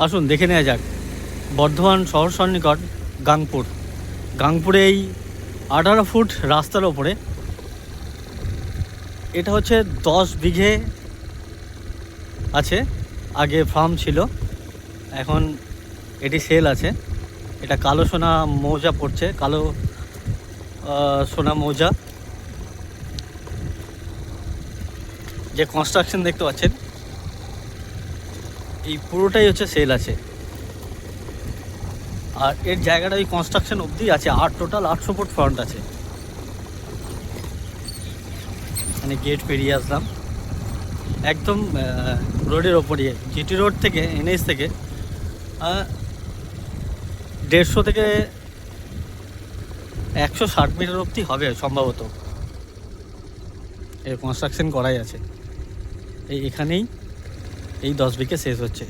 আসুন দেখে নেওয়া যাক বর্ধমান শহর সন্নিকট গাংপুরে এই 18 ফুট রাস্তার ওপরে এটা হচ্ছে 10 বিঘে আছে। আগে ফার্ম ছিল, এখন এটি সেল আছে। এটা কালো সোনা মৌজা পড়ছে, কালো সোনা মৌজা। যে কনস্ট্রাকশন দেখতে পাচ্ছেন এই পুরোটাই হচ্ছে সেল আছে। আর এর জায়গাটা ওই কনস্ট্রাকশন অবধি আছে, আর টোটাল 800 ফুট ফ্রন্ট আছে। মানে গেট পেরিয়ে আসলাম একদম রোডের ওপরে, জিটি রোড থেকে, এনএইচ থেকে 150 থেকে 160 মিটার অবধি হবে সম্ভবত। এর কনস্ট্রাকশন করাই আছে। এখানেই এই 10 বিঘে শেষ হচ্ছে।